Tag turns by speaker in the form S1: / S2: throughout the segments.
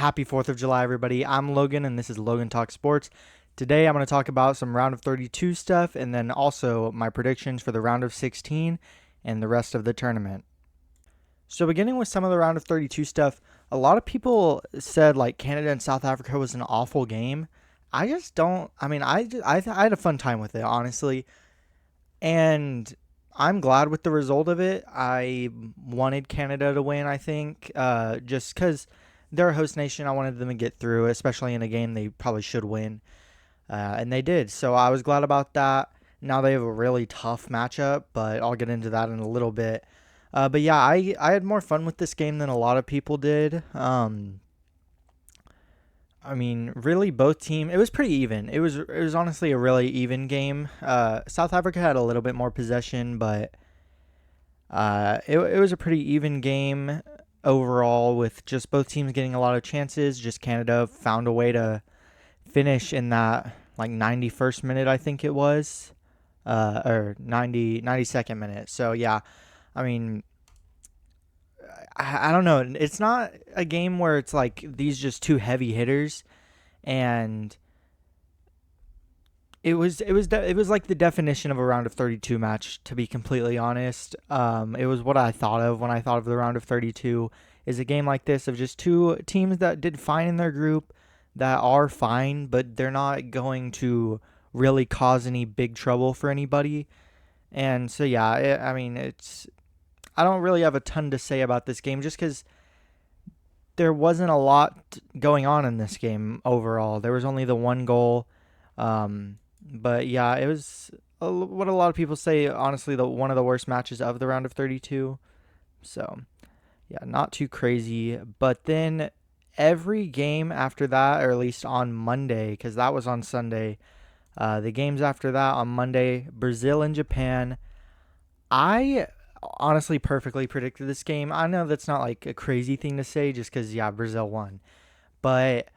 S1: Happy 4th of July, everybody. I'm Logan, and this is Logan Talk Sports. Today, I'm going to talk about some round of 32 stuff and then also my predictions for the round of 16 and the rest of the tournament. So, beginning with some of the round of 32 stuff, a lot of people said like Canada and South Africa was an awful game. I just don't. I had a fun time with it, honestly. And I'm glad with the result of it. I wanted Canada to win, I think, just because they're a host nation. I wanted them to get through, especially in a game they probably should win. And they did. So I was glad about that. Now they have a really tough matchup, but I'll get into that in a little bit. But yeah, I had more fun with this game than a lot of people did. Really, both teams. It was pretty even. It was honestly a really even game. South Africa had a little bit more possession, but it was a pretty even game overall, with just both teams getting a lot of chances. Just Canada found a way to finish in that like 91st minute, I think it was, or 92nd minute. So yeah, I mean, I don't know. It's not a game where it's like these just two heavy hitters, and it was like the definition of a round of 32 match, to be completely honest. It was what I thought of when I thought of the round of 32, is a game like this of just two teams that did fine in their group, that are fine, but they're not going to really cause any big trouble for anybody. And so yeah, it's I don't really have a ton to say about this game, just because there wasn't a lot going on in this game overall. There was only the one goal. But yeah, it was what a lot of people say, honestly, one of the worst matches of the round of 32. So yeah, not too crazy. But then every game after that, or at least on Monday, because that was on Sunday, the games after that on Monday, Brazil and Japan. I honestly perfectly predicted this game. I know that's not like a crazy thing to say, just because yeah, Brazil won, but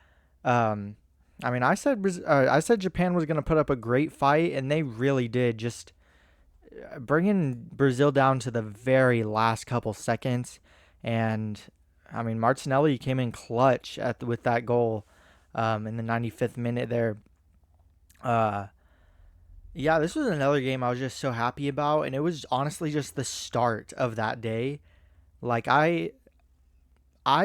S1: I said Japan was going to put up a great fight, and they really did. Just bringing Brazil down to the very last couple seconds, and Martinelli came in clutch with that goal in the 95th minute there. Yeah, this was another game I was just so happy about, and it was honestly just the start of that day. Like I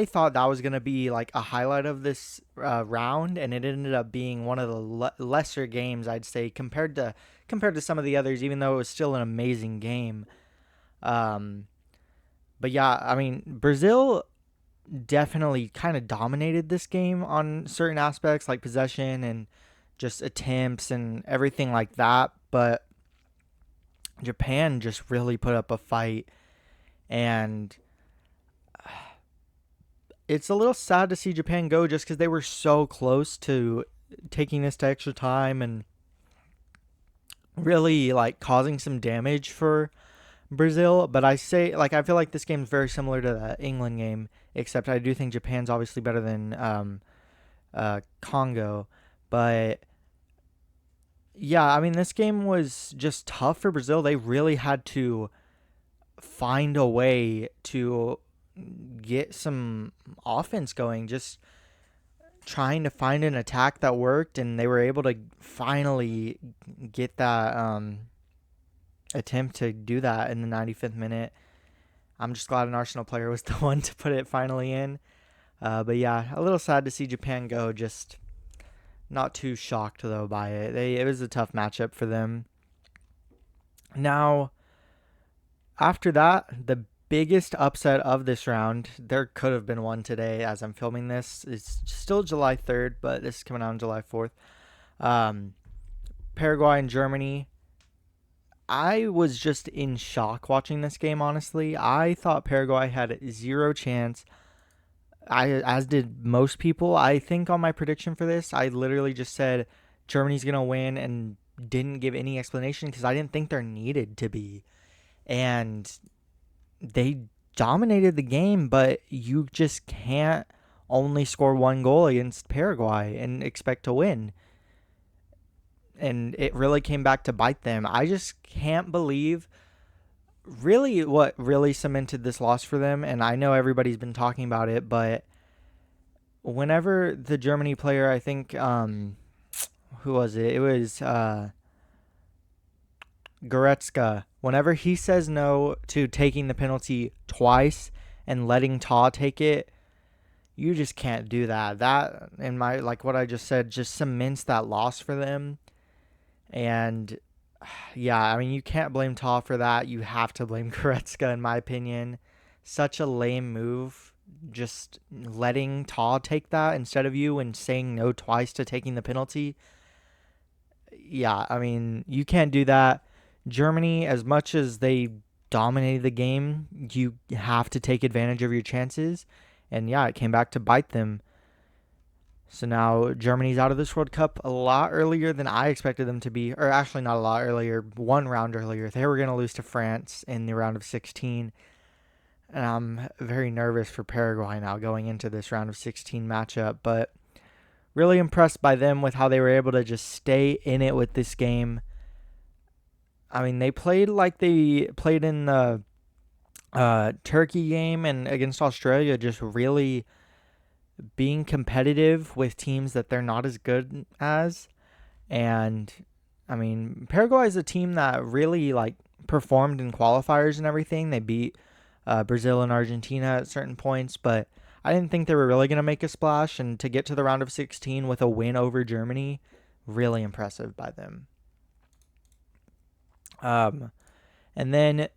S1: thought that was gonna be like a highlight of this round, and it ended up being one of the lesser games, I'd say, compared to some of the others. Even though it was still an amazing game. Um, but yeah, Brazil definitely kind of dominated this game on certain aspects, like possession and just attempts and everything like that. But Japan just really put up a fight, and it's a little sad to see Japan go, just because they were so close to taking this to extra time and really like causing some damage for Brazil. But I feel like this game is very similar to the England game, except I do think Japan's obviously better than Congo. But yeah, this game was just tough for Brazil. They really had to find a way to get some offense going, just trying to find an attack that worked, and they were able to finally get that attempt to do that in the 95th minute. I'm just glad an Arsenal player was the one to put it finally in. But yeah, a little sad to see Japan go. Just not too shocked though by it. It was a tough matchup for them. Now, after that, the biggest upset of this round, there could have been one today as I'm filming this. It's still July 3rd, but this is coming out on July 4th. Paraguay and Germany. I was just in shock watching this game, honestly. I thought Paraguay had zero chance. As did most people. I think on my prediction for this, I literally just said Germany's going to win and didn't give any explanation, because I didn't think there needed to be. And they dominated the game, but you just can't only score one goal against Paraguay and expect to win. And it really came back to bite them. I just can't believe really what really cemented this loss for them. And I know everybody's been talking about it, but whenever the Germany player, I think, who was it? It was Goretzka. Whenever he says no to taking the penalty twice and letting Ta take it, you just can't do that. That, in my, like what I just said, just cements that loss for them. And yeah, I mean, you can't blame Ta for that. You have to blame Goretzka, in my opinion. Such a lame move. Just letting Ta take that instead of you and saying no twice to taking the penalty. Yeah, I mean, you can't do that. Germany, as much as they dominated the game, you have to take advantage of your chances. And yeah, it came back to bite them. So now Germany's out of this World Cup a lot earlier than I expected them to be. Or actually, not a lot earlier, one round earlier. They were going to lose to France in the round of 16. And I'm very nervous for Paraguay now going into this round of 16 matchup. But really impressed by them with how they were able to just stay in it with this game. I mean, they played like they played in the Turkey game and against Australia, just really being competitive with teams that they're not as good as. And I mean, Paraguay is a team that really like performed in qualifiers and everything. They beat Brazil and Argentina at certain points, but I didn't think they were really going to make a splash. And to get to the round of 16 with a win over Germany, really impressive by them. And then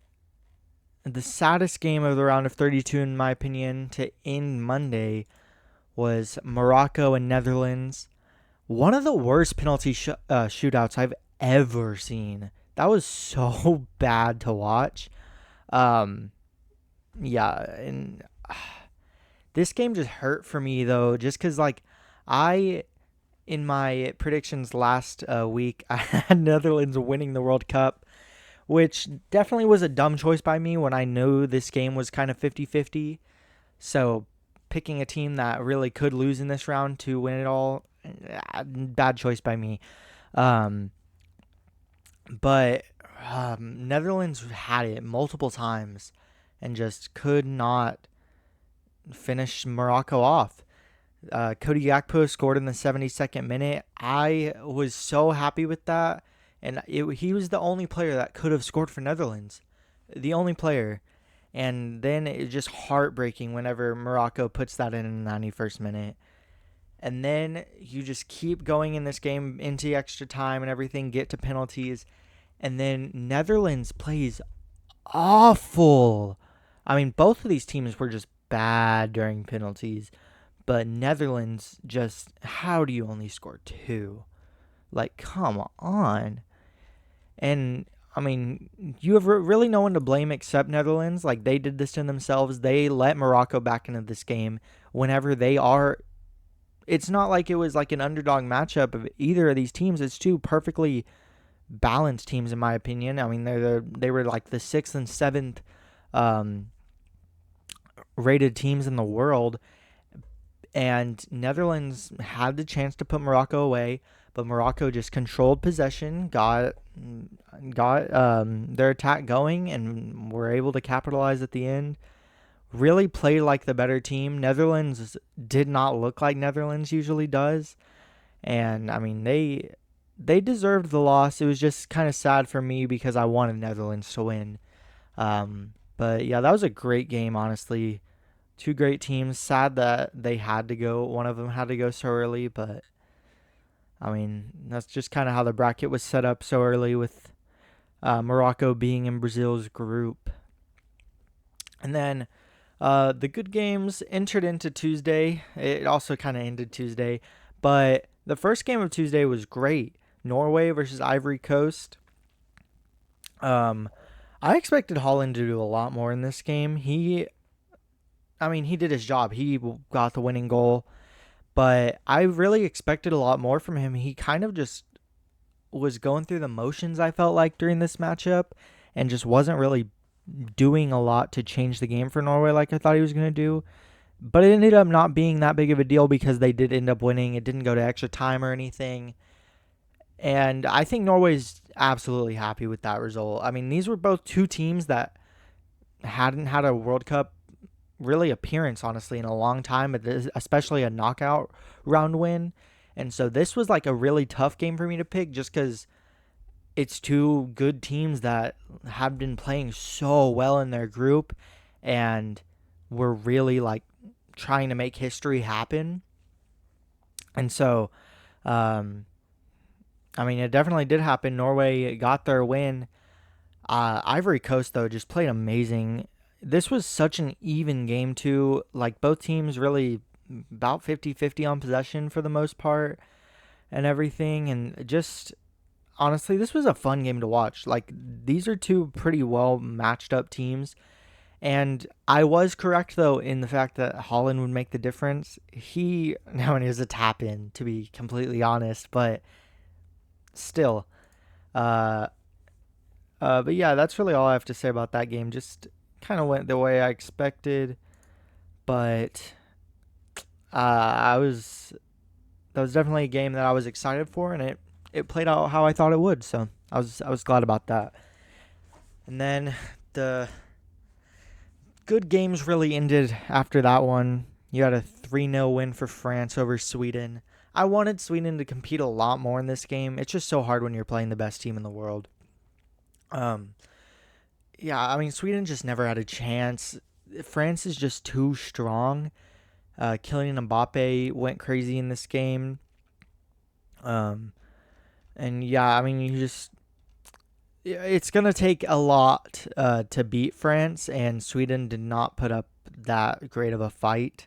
S1: the saddest game of the round of 32, in my opinion, to end Monday was Morocco and Netherlands. One of the worst penalty shootouts I've ever seen. That was so bad to watch. Yeah, and this game just hurt for me though, just because like in my predictions last week, I had Netherlands winning the World Cup, which definitely was a dumb choice by me when I knew this game was kind of 50-50. So picking a team that really could lose in this round to win it all, bad choice by me. But Netherlands had it multiple times and just could not finish Morocco off. Cody Gakpo scored in the 72nd minute. I was so happy with that. And he was the only player that could have scored for Netherlands. The only player. And then it's just heartbreaking whenever Morocco puts that in the 91st minute. And then you just keep going in this game into extra time and everything, get to penalties. And then Netherlands plays awful. I mean, both of these teams were just bad during penalties. But Netherlands just, how do you only score 2? Like, come on. And, I mean, you have really no one to blame except Netherlands. Like, they did this to themselves. They let Morocco back into this game whenever they are. It's not like it was like an underdog matchup of either of these teams. It's two perfectly balanced teams, in my opinion. I mean, they were like the 6th and 7th rated teams in the world. And Netherlands had the chance to put Morocco away, but Morocco just controlled possession, got their attack going, and were able to capitalize at the end. Really played like the better team. Netherlands did not look like Netherlands usually does, and I mean they deserved the loss. It was just kind of sad for me because I wanted Netherlands to win. But yeah, that was a great game, honestly. Two great teams. Sad that they had to go. One of them had to go so early, but I mean, that's just kind of how the bracket was set up so early with Morocco being in Brazil's group. And then the good games entered into Tuesday. It also kind of ended Tuesday. But the first game of Tuesday was great. Norway versus Ivory Coast. I expected Holland to do a lot more in this game. He did his job. He got the winning goal. But I really expected a lot more from him. He kind of just was going through the motions, I felt like, during this matchup. And just wasn't really doing a lot to change the game for Norway like I thought he was going to do. But it ended up not being that big of a deal because they did end up winning. It didn't go to extra time or anything. And I think Norway's absolutely happy with that result. I mean, these were both two teams that hadn't had a World Cup really appearance, honestly, in a long time, especially a knockout round win. And so this was like a really tough game for me to pick just because it's two good teams that have been playing so well in their group and were really like trying to make history happen. And so, um, I mean, it definitely did happen. Norway got their win. Ivory Coast, though, just played amazing. This was such an even game, too. Like, both teams really about 50-50 on possession for the most part and everything. And just, honestly, this was a fun game to watch. Like, these are two pretty well matched up teams. And I was correct, though, in the fact that Holland would make the difference. Now, he was a tap in, to be completely honest, but still. Uh, but yeah, that's really all I have to say about that game. Just kind of went the way I expected, but I was that was definitely a game that I was excited for, and it played out how I thought it would. So I was glad about that. And then the good games really ended after that one. You had a 3-0 win for France over Sweden. I wanted Sweden to compete a lot more in this game. It's just so hard when you're playing the best team in the world. Um, yeah, I mean, Sweden just never had a chance. France is just too strong. Kylian Mbappe went crazy in this game. Um, and yeah, I mean, it's gonna take a lot to beat France, and Sweden did not put up that great of a fight.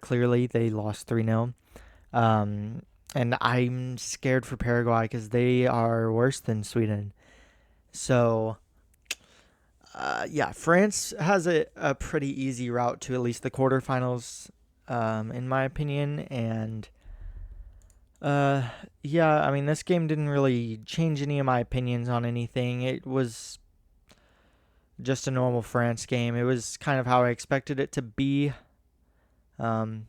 S1: Clearly, they lost 3-0. And I'm scared for Paraguay because they are worse than Sweden. So, yeah, France has a pretty easy route to at least the quarterfinals, in my opinion. And, yeah, I mean, this game didn't really change any of my opinions on anything. It was just a normal France game. It was kind of how I expected it to be. Um,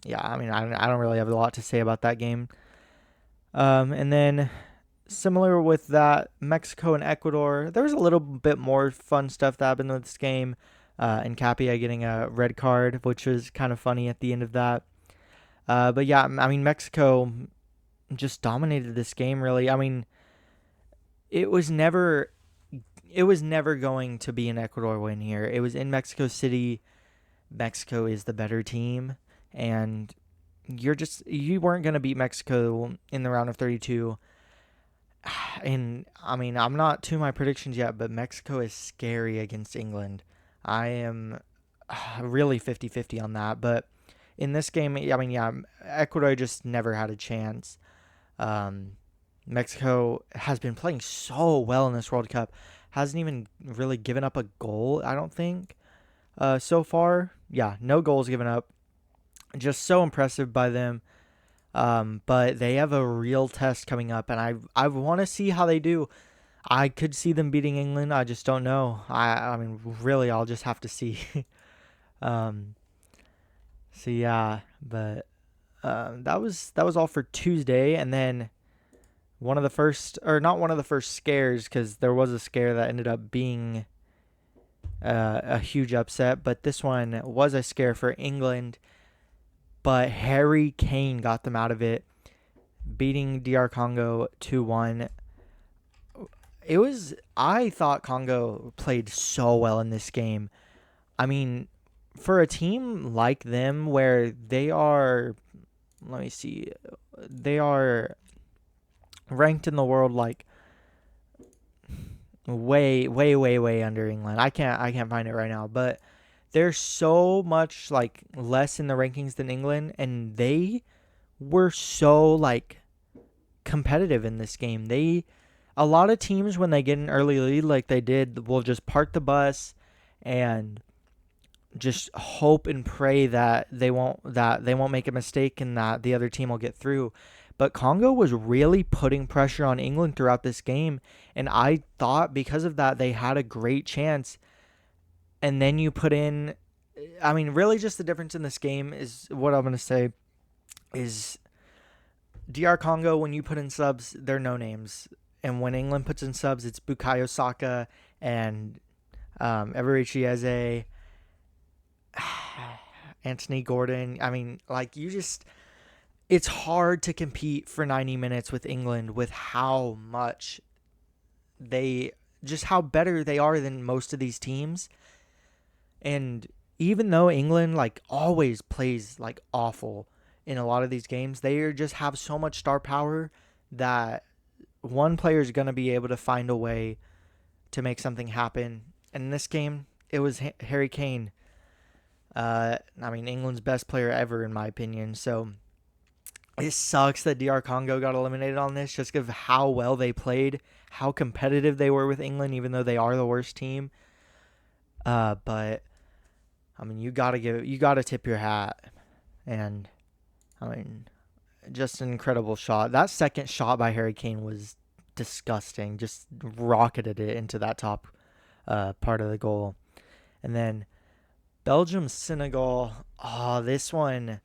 S1: yeah, I mean, I don't really have a lot to say about that game. And then similar with that, Mexico and Ecuador, there was a little bit more fun stuff that happened with this game. And Capia getting a red card, which was kind of funny at the end of that. But yeah, I mean, Mexico just dominated this game, really. I mean, it was never going to be an Ecuador win here. It was in Mexico City. Mexico is the better team, and you weren't going to beat Mexico in the round of 32. And I mean, I'm not to my predictions yet, but Mexico is scary against England. I am really 50-50 on that, but in this game, I mean, yeah, Ecuador just never had a chance. Mexico has been playing so well in this World Cup. Hasn't even really given up a goal, I don't think, so far. Yeah, no goals given up. Just so impressive by them. But they have a real test coming up, and I want to see how they do. I could see them beating England. I just don't know. I mean, really, I'll just have to see. um, so yeah, but that was all for Tuesday, and then one of the first, or not one of the first scares, because there was a scare that ended up being a huge upset, but this one was a scare for England. But Harry Kane got them out of it, beating DR Congo 2-1. I thought Congo played so well in this game. I mean, for a team like them where they are, let me see, they are ranked in the world like way, way, way, way under England. I can't find it right now, but they're so much like less in the rankings than England, and they were so like competitive in this game. A lot of teams when they get an early lead like they did will just park the bus and just hope and pray that they won't make a mistake and that the other team will get through. But Congo was really putting pressure on England throughout this game, and I thought because of that they had a great chance. And then you put in, I mean, really just the difference in this game is what I'm going to say is DR Congo, when you put in subs, they're no names. And when England puts in subs, it's Bukayo Saka and Eberechi Eze Anthony Gordon. I mean, like, it's hard to compete for 90 minutes with England with how much they, just how better they are than most of these teams. And even though England, like, always plays, like, awful in a lot of these games, they just have so much star power that one player is going to be able to find a way to make something happen. And in this game, it was Harry Kane. I mean, England's best player ever, in my opinion. So it sucks that DR Congo got eliminated on this just because of how well they played, how competitive they were with England, even though they are the worst team. But I mean, you gotta tip your hat, and I mean, just an incredible shot. That second shot by Harry Kane was disgusting. Just rocketed it into that top part of the goal, and then Belgium Senegal. Oh, this one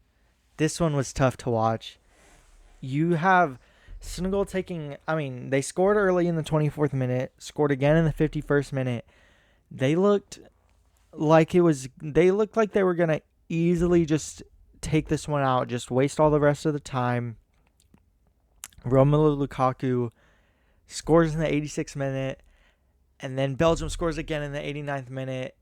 S1: was tough to watch. You have Senegal taking. I mean, they scored early in the 24th minute, scored again in the 51st minute. They looked like they were gonna easily just take this one out, just waste all the rest of the time. Romelu Lukaku scores in the 86th minute, and then Belgium scores again in the 89th minute.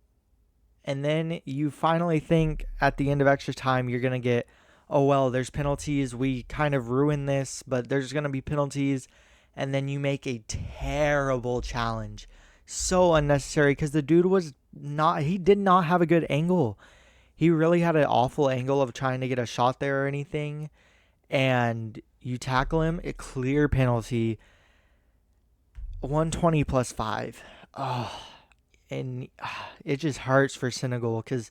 S1: And then you finally think at the end of extra time you're going to get, oh, well, there's penalties. We kind of ruined this, but there's going to be penalties. And then you make a terrible challenge. So unnecessary because the dude he did not have a good angle. He really had an awful angle of trying to get a shot there or anything. And you tackle him, a clear penalty. 120 plus 5. Oh, and it just hurts for Senegal because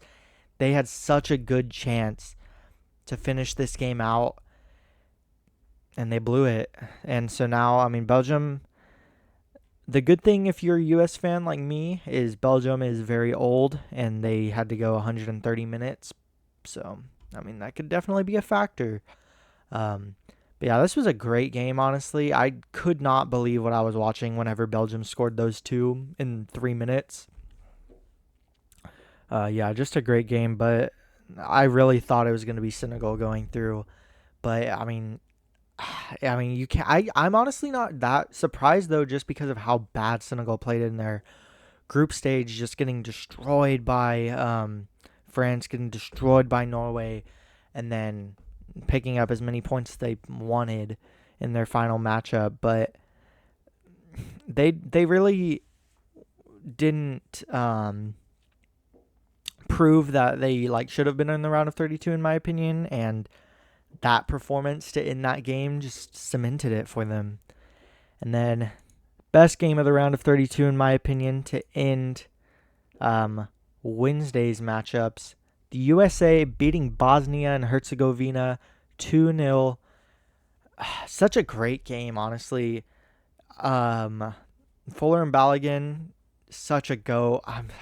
S1: they had such a good chance to finish this game out, and they blew it. And so now, I mean, Belgium, the good thing if you're a U.S. fan like me is Belgium is very old, and they had to go 130 minutes. So, I mean, that could definitely be a factor. But yeah, this was a great game, honestly. I could not believe what I was watching whenever Belgium scored those two in 3 minutes. Yeah, just a great game, but I really thought it was going to be Senegal going through. But I mean, you can't. I'm honestly not that surprised though, just because of how bad Senegal played in their group stage, just getting destroyed by France, getting destroyed by Norway, and then picking up as many points as they wanted in their final matchup. But they really didn't prove that they should have been in the round of 32 in my opinion, and that performance to end that game just cemented it for them. And then best game of the round of 32 in my opinion to end Wednesday's matchups, the USA beating Bosnia and Herzegovina 2-0. Such a great game, honestly. Fuller and Balogun, such a go.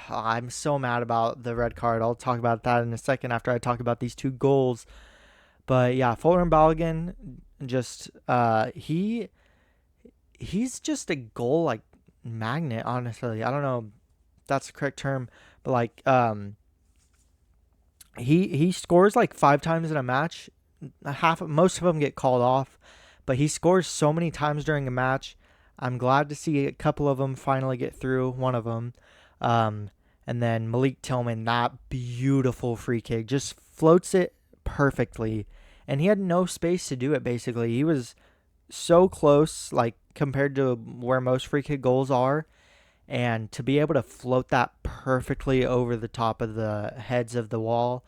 S1: I'm so mad about the red card. I'll talk about that in a second after I talk about these two goals. But yeah, Fuller and Balogun, just he's just a goal magnet, honestly. I don't know if that's the correct term, but he scores 5 times in a match. Most of them get called off, but he scores so many times during a match. I'm glad to see a couple of them finally get through, one of them. And then Malik Tillman, that beautiful free kick, just floats it perfectly. And he had no space to do it, basically. He was so close, compared to where most free kick goals are. And to be able to float that perfectly over the top of the heads of the wall,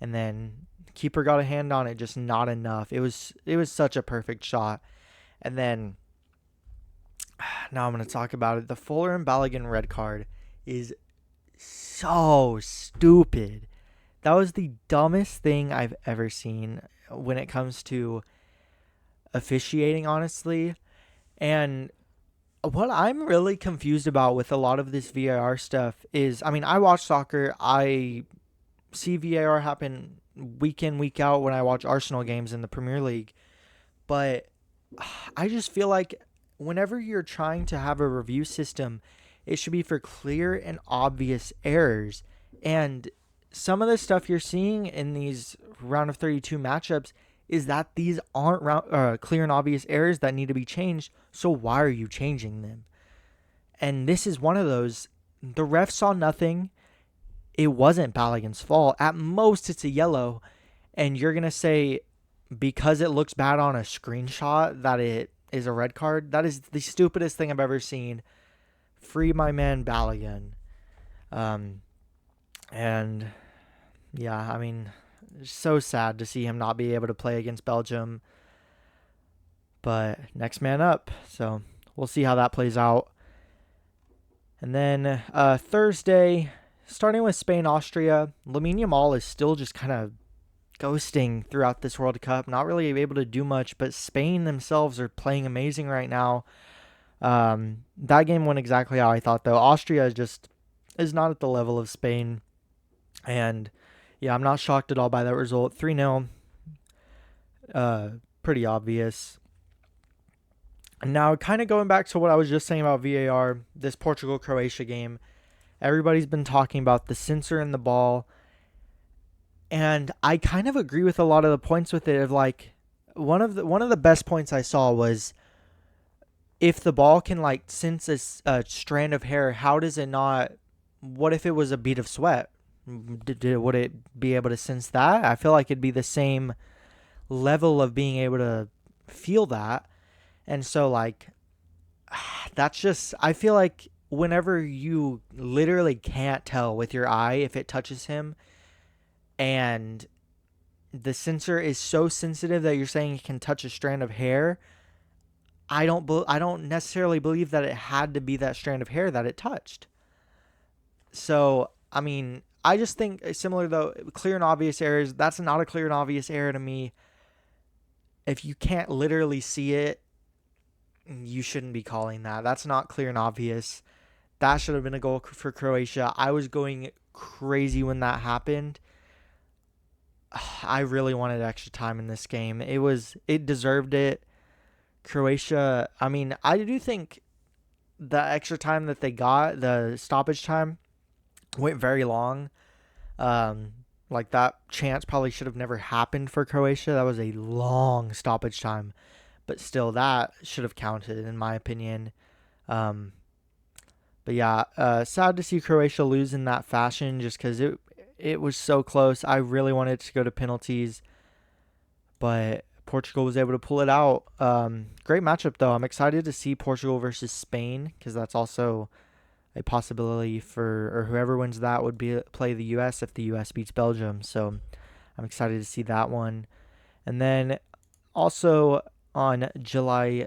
S1: and then keeper got a hand on it, just not enough. It was such a perfect shot. And then now I'm going to talk about it. The Fuller and Balogun red card is so stupid. That was the dumbest thing I've ever seen when it comes to officiating, honestly. And what I'm really confused about with a lot of this VAR stuff is, I mean, I watch soccer. I see VAR happen week in, week out when I watch Arsenal games in the Premier League. But I just feel like whenever you're trying to have a review system, it should be for clear and obvious errors. And some of the stuff you're seeing in these round of 32 matchups is that these aren't clear and obvious errors that need to be changed. So why are you changing them? And this is one of those. The ref saw nothing. It wasn't Balogun's fault. At most, it's a yellow. And you're going to say, because it looks bad on a screenshot, that it is a red card? That is the stupidest thing I've ever seen. Free my man Balogun. And yeah, I mean, it's so sad to see him not be able to play against Belgium. But next man up. So we'll see how that plays out. And then Thursday, starting with Spain, Austria, Lamine Yamal is still just kind of ghosting throughout this World Cup. Not really able to do much, but Spain themselves are playing amazing right now. That game went exactly how I thought, though. Austria is not at the level of Spain. And yeah, I'm not shocked at all by that result. 3-0. Pretty obvious. And now, kind of going back to what I was just saying about VAR, this Portugal-Croatia game, everybody's been talking about the sensor in the ball. And I kind of agree with a lot of the points with it. Of like, one of the best points I saw was, if the ball can like sense a strand of hair, how does it not? What if it was a bead of sweat? Would it be able to sense that? I feel like it'd be the same level of being able to feel that. And so like, that's just, I feel like whenever you literally can't tell with your eye if it touches him, and the sensor is so sensitive that you're saying it can touch a strand of hair, I don't necessarily believe that it had to be that strand of hair that it touched. So, I mean, I just think similar though, clear and obvious errors, that's not a clear and obvious error to me. If you can't literally see it, you shouldn't be calling that. That's not clear and obvious. That should have been a goal for Croatia. I was going crazy when that happened. I really wanted extra time in this game. It deserved it. Croatia, I mean, I do think the extra time that they got, the stoppage time, went very long. Like that chance probably should have never happened for Croatia. That was a long stoppage time. But still, that should have counted, in my opinion. But yeah, sad to see Croatia lose in that fashion, just because it was so close. I really wanted it to go to penalties, but Portugal was able to pull it out. Great matchup, though. I'm excited to see Portugal versus Spain, because that's also a possibility or whoever wins that would play the U.S. if the U.S. beats Belgium. So I'm excited to see that one. And then also on July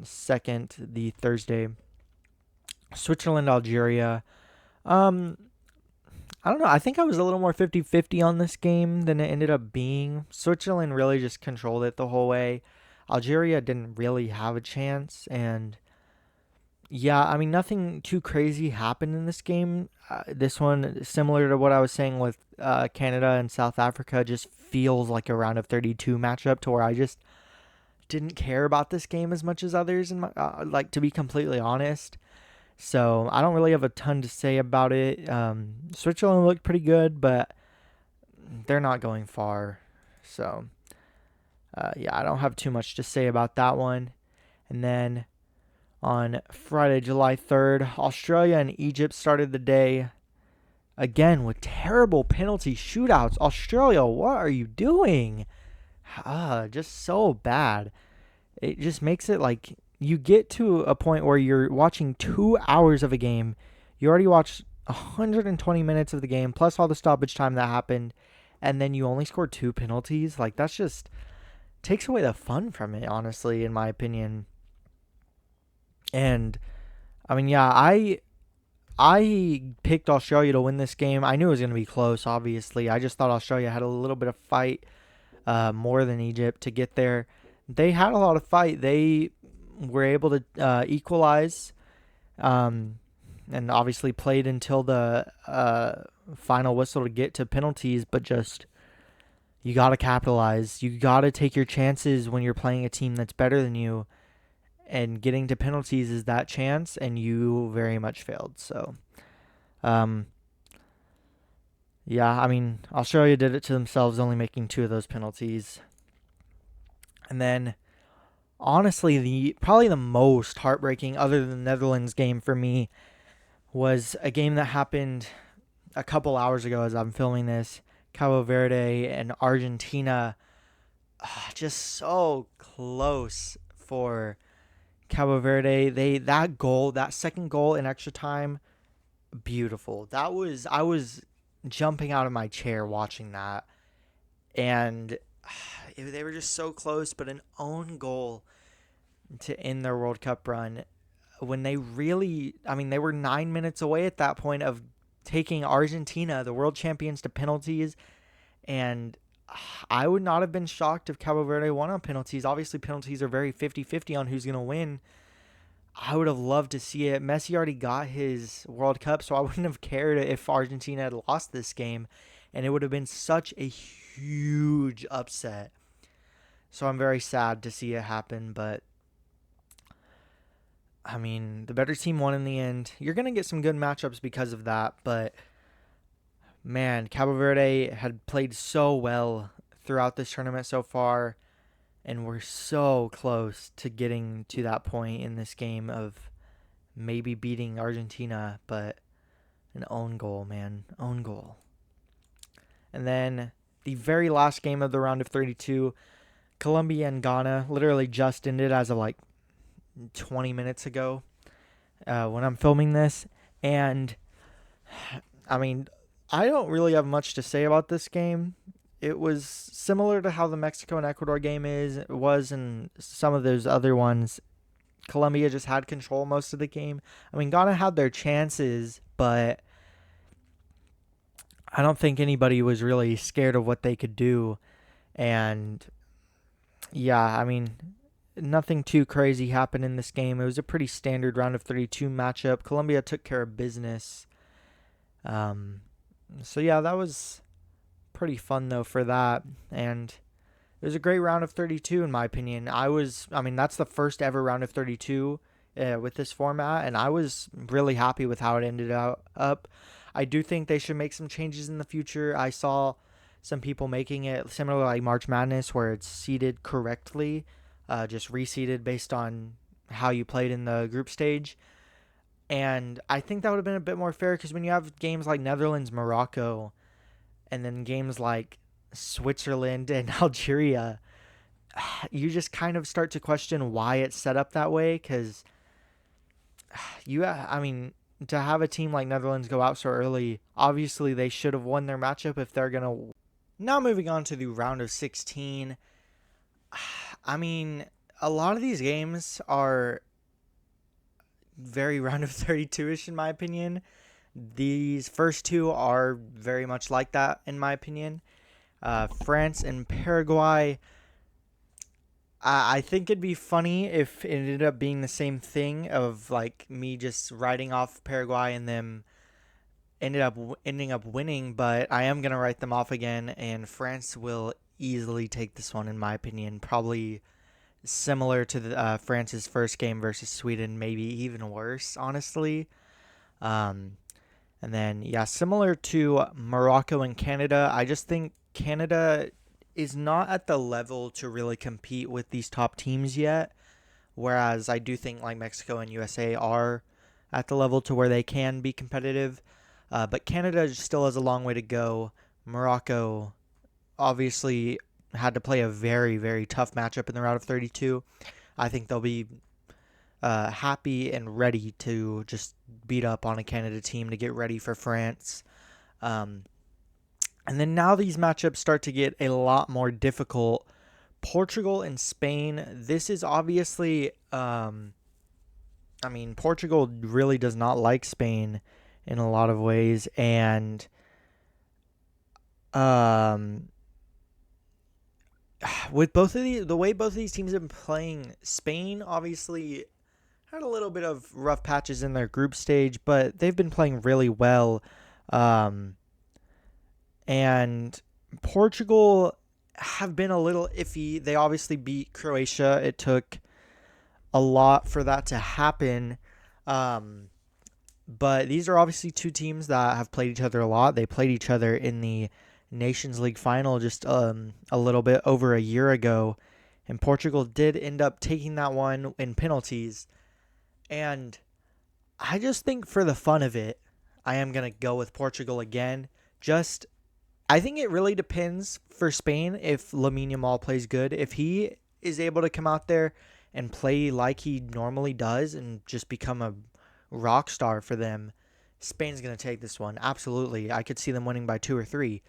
S1: 2nd, the Thursday, Switzerland, Algeria. I don't know. I think I was a little more 50-50 on this game than it ended up being. Switzerland really just controlled it the whole way. Algeria didn't really have a chance. And yeah, I mean, nothing too crazy happened in this game. This one, similar to what I was saying with Canada and South Africa, just feels like a round of 32 matchup, to where I just didn't care about this game as much as others, like, to be completely honest. So I don't really have a ton to say about it. Switzerland looked pretty good, but they're not going far. So yeah, I don't have too much to say about that one. And then on Friday, July 3rd, Australia and Egypt started the day again with terrible penalty shootouts. Australia, what are you doing? Just so bad. It just makes it like you get to a point where you're watching 2 hours of a game. You already watched 120 minutes of the game, plus all the stoppage time that happened, and then you only scored 2 penalties. Like, that's just takes away the fun from it, honestly, in my opinion. And I mean, yeah, I picked Australia to win this game. I knew it was going to be close, obviously. I just thought Australia had a little bit of fight, more than Egypt, to get there. They had a lot of fight. They were able to equalize, and obviously played until the final whistle to get to penalties, but just, you got to capitalize. You got to take your chances when you're playing a team that's better than you, and getting to penalties is that chance, and you very much failed. So, Yeah, I mean, Australia did it to themselves, only making 2 of those penalties. And then, honestly, the probably the most heartbreaking, other than the Netherlands game for me, was a game that happened a couple hours ago as I'm filming this. Cabo Verde and Argentina, just so close for Cabo Verde. That second goal in extra time, beautiful. I was jumping out of my chair watching that, and they were just so close. But an own goal to end their World Cup run when they really, I mean, they were 9 minutes away at that point of taking Argentina, the world champions, to penalties. And I would not have been shocked if Cabo Verde won on penalties. Obviously, penalties are very 50-50 on who's going to win. I would have loved to see it. Messi already got his World Cup, so I wouldn't have cared if Argentina had lost this game. And it would have been such a huge upset. So I'm very sad to see it happen, but I mean, the better team won in the end. You're going to get some good matchups because of that, but man, Cabo Verde had played so well throughout this tournament so far, and we're so close to getting to that point in this game of maybe beating Argentina, but an own goal, man. Own goal. And then the very last game of the round of 32, Colombia and Ghana literally just ended as of like 20 minutes ago when I'm filming this. And I mean, I don't really have much to say about this game. It was similar to how the Mexico and Ecuador game was and some of those other ones. Colombia just had control most of the game. I mean, Ghana had their chances, but I don't think anybody was really scared of what they could do. And yeah, I mean, nothing too crazy happened in this game. It was a pretty standard round of 32 matchup. Colombia took care of business. So yeah, that was pretty fun though for that, and it was a great round of 32 in my opinion. I mean, that's the first ever round of 32 with this format, and I was really happy with how it ended up. I do think they should make some changes in the future. I saw some people making it similar like March Madness, where it's seeded correctly, just reseeded based on how you played in the group stage. And I think that would have been a bit more fair because when you have games like Netherlands, Morocco, and then games like Switzerland and Algeria, you just kind of start to question why it's set up that way. Because I mean, to have a team like Netherlands go out so early, obviously they should have won their matchup if they're going to. Now moving on to the round of 16. I mean, a lot of these games are very round of 32-ish in my opinion. These first two are very much like that in my opinion. France and Paraguay, I think it'd be funny if it ended up being the same thing of like me just writing off Paraguay and them ending up winning, but I am going to write them off again, and France will easily take this one in my opinion. Probably similar to France's first game versus Sweden, maybe even worse, honestly. And then, yeah, similar to Morocco and Canada, I just think Canada is not at the level to really compete with these top teams yet, whereas I do think like Mexico and USA are at the level to where they can be competitive. But Canada still has a long way to go. Morocco obviously had to play a very, very tough matchup in the round of 32. I think they'll be happy and ready to just beat up on a Canada team to get ready for France. And then now these matchups start to get a lot more difficult. Portugal and Spain. This is obviously, I mean, Portugal really does not like Spain in a lot of ways. And with both of the way both of these teams have been playing, Spain obviously had a little bit of rough patches in their group stage, but they've been playing really well. And Portugal have been a little iffy. They obviously beat Croatia. It took a lot for that to happen. But these are obviously two teams that have played each other a lot. They played each other in the Nations League final just a little bit over a year ago. And Portugal did end up taking that one in penalties. And I just think for the fun of it, I am going to go with Portugal again. Just, I think it really depends for Spain if Lamine Yamal plays good. If he is able to come out there and play like he normally does and just become a rock star for them, Spain's going to take this one. Absolutely. I could see them winning by 2 or 3.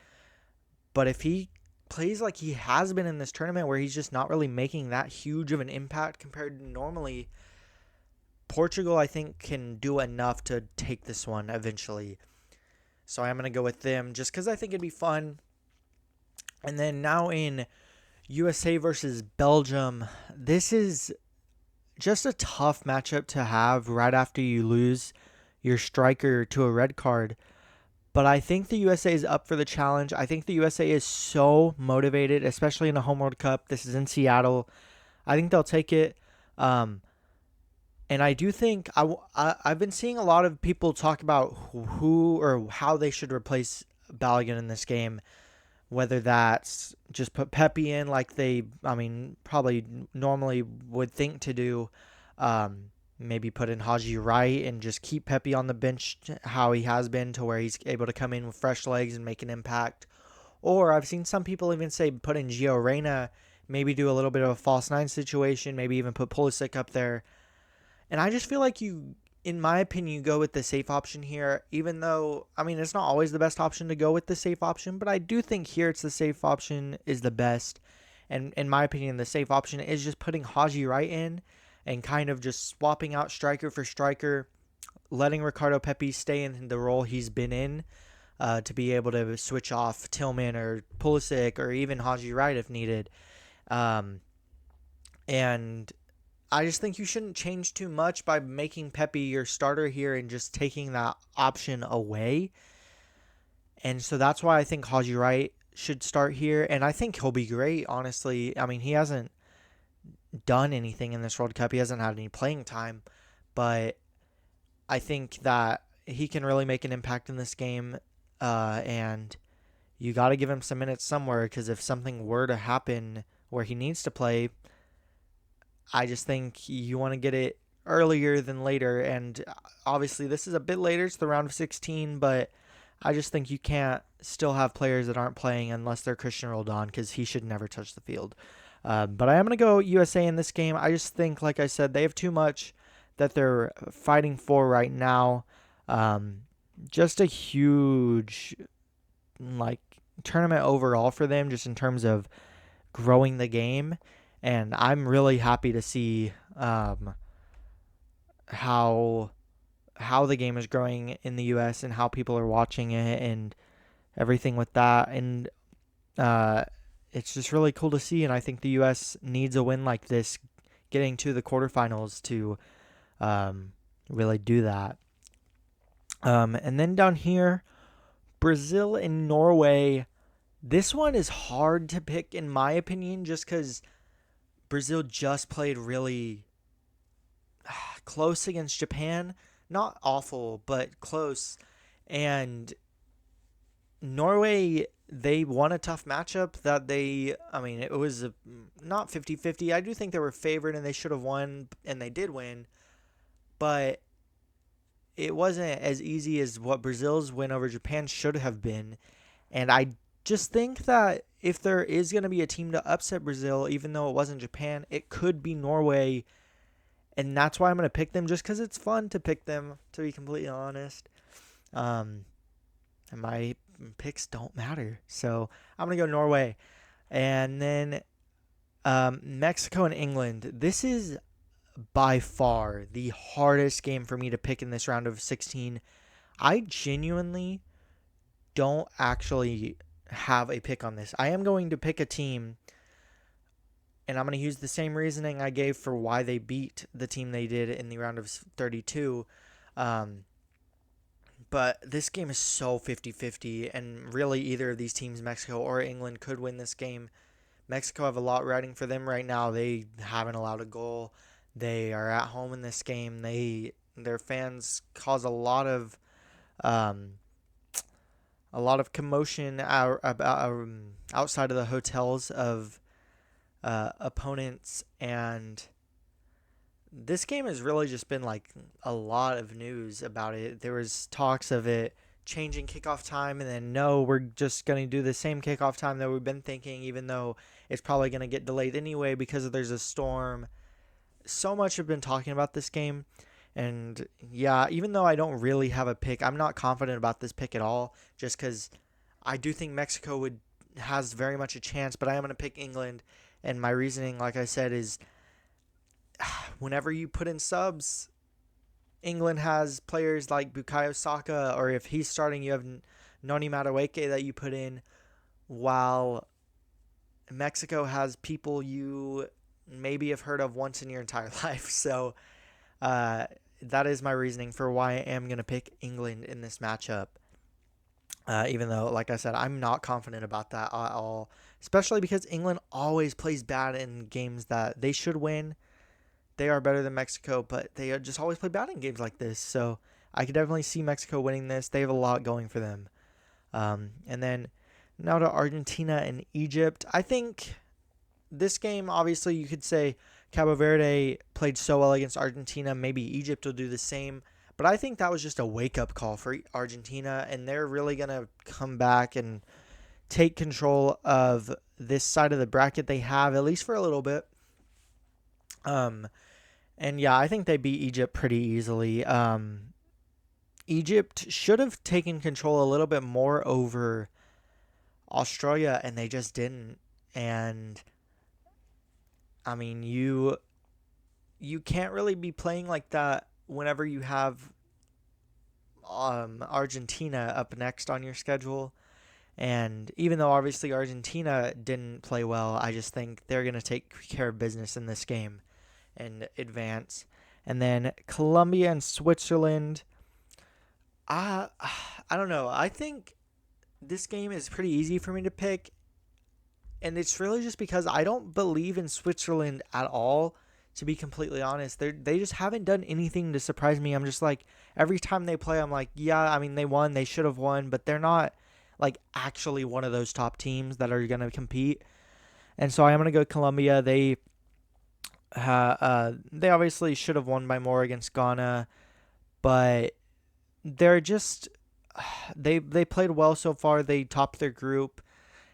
S1: But if he plays like he has been in this tournament where he's just not really making that huge of an impact compared to normally, Portugal, I think, can do enough to take this one eventually. So I'm going to go with them just because I think it'd be fun. And then now in USA versus Belgium, this is just a tough matchup to have right after you lose your striker to a red card. But I think the USA is up for the challenge. I think the USA is so motivated, especially in a home World Cup. This is in Seattle. I think they'll take it. And I do think I've been seeing a lot of people talk about who or how they should replace Balogun in this game. Whether that's just put Pepe in like probably normally would think to do. Maybe put in Haji Wright and just keep Pepe on the bench how he has been to where he's able to come in with fresh legs and make an impact. Or I've seen some people even say put in Gio Reyna, maybe do a little bit of a false nine situation, maybe even put Pulisic up there. And I just feel like in my opinion, you go with the safe option here, even though, it's not always the best option to go with the safe option, but I do think here it's the safe option is the best. And in my opinion, the safe option is just putting Haji Wright in and kind of just swapping out striker for striker, letting Ricardo Pepi stay in the role he's been in to be able to switch off Tillman or Pulisic or even Haji Wright if needed. And I just think you shouldn't change too much by making Pepe your starter here and just taking that option away. And so that's why I think Haji Wright should start here. And I think he'll be great, honestly. He hasn't done anything in this World Cup. He hasn't had any playing time. But I think that he can really make an impact in this game. And you got to give him some minutes somewhere because if something were to happen where he needs to play, I just think you want to get it earlier than later. And obviously this is a bit later. It's the round of 16, but I just think you can't still have players that aren't playing unless they're Christian Roldan because he should never touch the field. But I am going to go USA in this game. I just think, like I said, they have too much that they're fighting for right now. Just a huge tournament overall for them just in terms of growing the game. And I'm really happy to see how the game is growing in the U.S. and how people are watching it and everything with that. And it's just really cool to see. And I think the U.S. needs a win like this, getting to the quarterfinals to really do that. And then down here, Brazil and Norway. This one is hard to pick in my opinion just because Brazil just played really close against Japan. Not awful, but close. And Norway, they won a tough matchup that it was not 50-50. I do think they were favored and they should have won, and they did win. But it wasn't as easy as what Brazil's win over Japan should have been. And I just think that if there is going to be a team to upset Brazil, even though it wasn't Japan, it could be Norway. And that's why I'm going to pick them, just because it's fun to pick them, to be completely honest. And my picks don't matter. So I'm going to go Norway. And then Mexico and England. This is by far the hardest game for me to pick in this round of 16. I genuinely don't actually have a pick on this. I am going to pick a team, and I'm going to use the same reasoning I gave for why they beat the team they did in the round of 32. But this game is so 50-50, and really either of these teams, Mexico or England, could win this game. Mexico have a lot riding for them right now. They haven't allowed a goal. They are at home in this game. They their fans cause um, a lot of commotion outside of the hotels of opponents, and this game has really just been like a lot of news about it. There was talks of it changing kickoff time, and then no, we're just going to do the same kickoff time that we've been thinking, even though it's probably going to get delayed anyway because there's a storm. So much have been talking about this game. And yeah, even though I don't really have a pick, I'm not confident about this pick at all, just because I do think Mexico would has very much a chance, but I am going to pick England. And my reasoning, like I said, is whenever you put in subs, England has players like Bukayo Saka, or if he's starting, you have Noni Madueke that you put in, while Mexico has people you maybe have heard of once in your entire life. So uh, that is my reasoning for why I am going to pick England in this matchup. Even though, like I said, I'm not confident about that at all, especially because England always plays bad in games that they should win. They are better than Mexico, but they just always play bad in games like this. So I could definitely see Mexico winning this. They have a lot going for them. And then now to Argentina and Egypt. I think this game, obviously, you could say Cabo Verde played so well against Argentina. Maybe Egypt will do the same. But I think that was just a wake-up call for Argentina, and they're really going to come back and take control of this side of the bracket they have, at least for a little bit. And yeah, I think they beat Egypt pretty easily. Egypt should have taken control a little bit more over Australia, and they just didn't. And I mean, you can't really be playing like that whenever you have Argentina up next on your schedule. And even though obviously Argentina didn't play well, I just think they're going to take care of business in this game and advance. And then Colombia and Switzerland. I don't know. I think this game is pretty easy for me to pick. And it's really just because I don't believe in Switzerland at all, to be completely honest. They just haven't done anything to surprise me. I'm just like, every time they play, I'm like, yeah, I mean, they won. They should have won. But they're not, like, actually one of those top teams that are going to compete. And so I am going to go Colombia. They obviously should have won by more against Ghana. But they're just, they played well so far. They topped their group.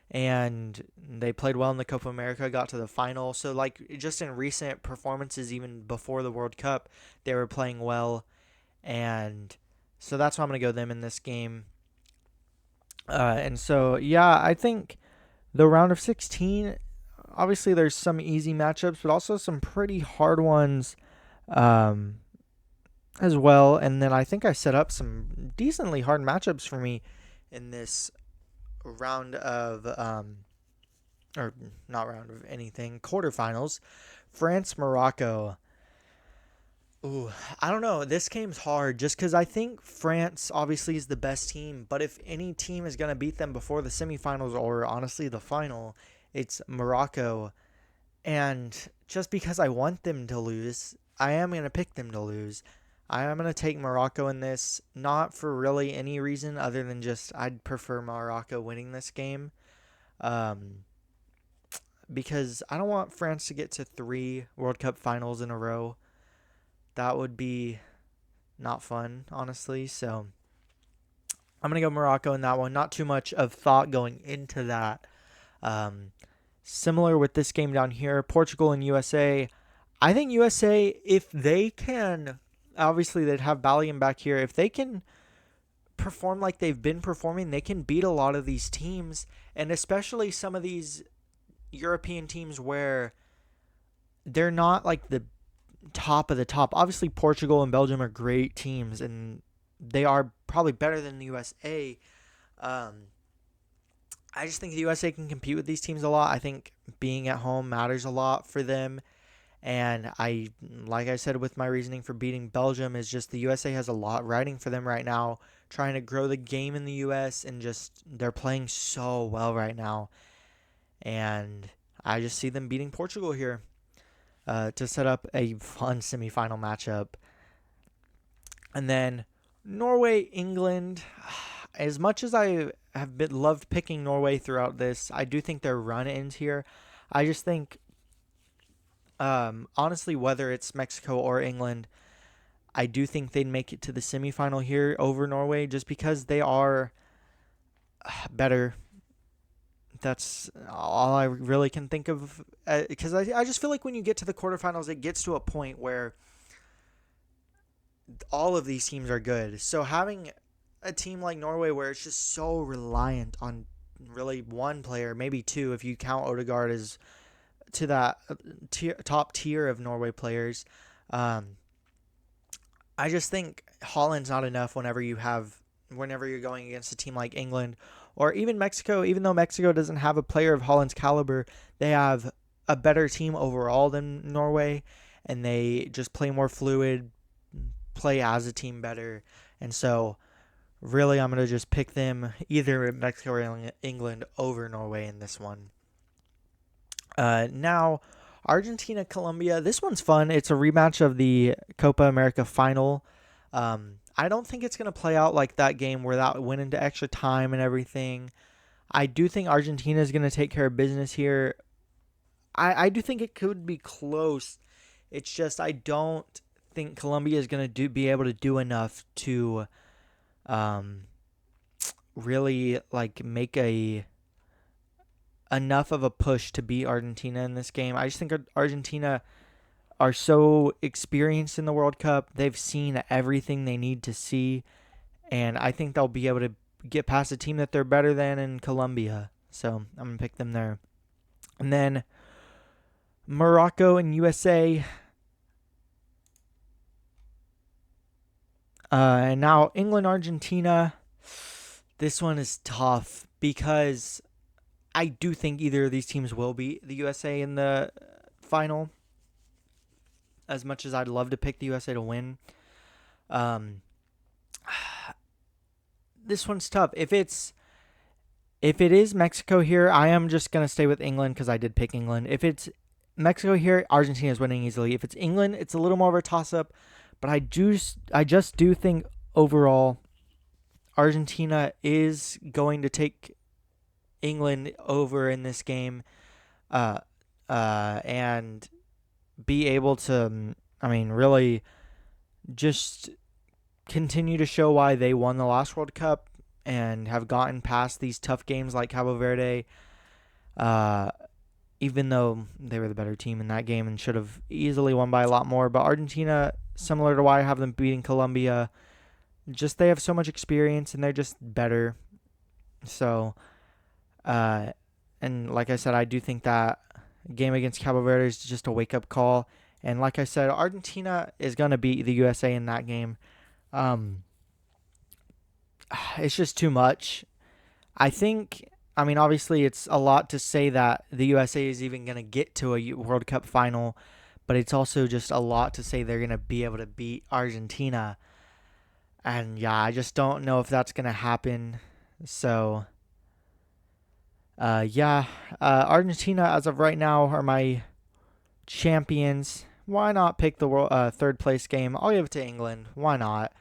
S1: And they played well in the Copa America, got to the final. So, like, just in recent performances, even before the World Cup, they were playing well. And so that's why I'm going to go them in this game. And so, yeah, I think the round of 16, obviously there's some easy matchups, but also some pretty hard ones as well. And then I think I set up some decently hard matchups for me in this round of or not round of anything, quarterfinals. France, Morocco. Ooh, I don't know. This game's hard just because I think France obviously is the best team, but if any team is going to beat them before the semifinals or honestly the final, it's Morocco. And just because I want them to lose, I am going to pick them to lose. I am going to take Morocco in this, not for really any reason other than just I'd prefer Morocco winning this game. Because I don't want France to get to 3 World Cup finals in a row. That would be not fun, honestly. So I'm going to go Morocco in that one. Not too much of thought going into that. Similar with this game down here, Portugal and USA. I think USA, if they can, obviously they'd have Ballion back here. If they can perform like they've been performing, they can beat a lot of these teams, and especially some of these European teams where they're not like the top of the top. Obviously, Portugal and Belgium are great teams, and they are probably better than the USA. I just think the USA can compete with these teams a lot. I think being at home matters a lot for them. And like I said, with my reasoning for beating Belgium is just the USA has a lot riding for them right now, trying to grow the game in the US, and just they're playing so well right now. And I just see them beating Portugal here to set up a fun semifinal matchup. And then Norway, England. As much as I have loved picking Norway throughout this, I do think their run ends here. I just think, honestly, whether it's Mexico or England, I do think they'd make it to the semifinal here over Norway just because they are better. That's all I really can think of. Because I just feel like when you get to the quarterfinals, it gets to a point where all of these teams are good. So having a team like Norway where it's just so reliant on really one player, maybe two, if you count Odegaard as to that top tier of Norway players. Um, I just think Holland's not enough whenever you're going against a team like England or even Mexico. Even though Mexico doesn't have a player of Holland's caliber, they have a better team overall than Norway, and they just play more fluid, play as a team better, and so really I'm gonna just pick them either Mexico or England over Norway in this one. Now, Argentina, Colombia. This one's fun. It's a rematch of the Copa America final. I don't think it's going to play out like that game where that went into extra time and everything. I do think Argentina is going to take care of business here. I do think it could be close. It's just I don't think Colombia is going to be able to do enough to um, really like make a enough of a push to beat Argentina in this game. I just think Argentina are so experienced in the World Cup. They've seen everything they need to see, and I think they'll be able to get past a team that they're better than in Colombia. So I'm going to pick them there. And then Morocco and USA. And now England, Argentina. This one is tough because I do think either of these teams will beat the USA in the final. As much as I'd love to pick the USA to win, um, this one's tough. If it is Mexico here, I am just gonna stay with England because I did pick England. If it's Mexico here, Argentina is winning easily. If it's England, it's a little more of a toss up, but I just do think overall Argentina is going to take England over in this game, and be able to, I mean, really just continue to show why they won the last World Cup and have gotten past these tough games like Cabo Verde, uh, even though they were the better team in that game and should have easily won by a lot more. But Argentina, similar to why I have them beating Colombia, just they have so much experience and they're just better. So, and like I said, I do think that game against Cabo Verde is just a wake-up call. And like I said, Argentina is going to beat the USA in that game. It's just too much. I mean, obviously it's a lot to say that the USA is even going to get to a World Cup final, but it's also just a lot to say they're going to be able to beat Argentina. And yeah, I just don't know if that's going to happen. So, Argentina as of right now are my champions. Why not pick the third place game? I'll give it to England. Why not?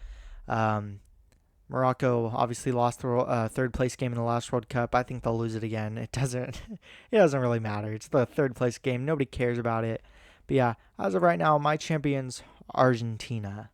S1: Morocco obviously lost the third place game in the last World Cup. I think they'll lose it again. It doesn't really matter. It's the third place game. Nobody cares about it. But yeah, as of right now, my champions, Argentina.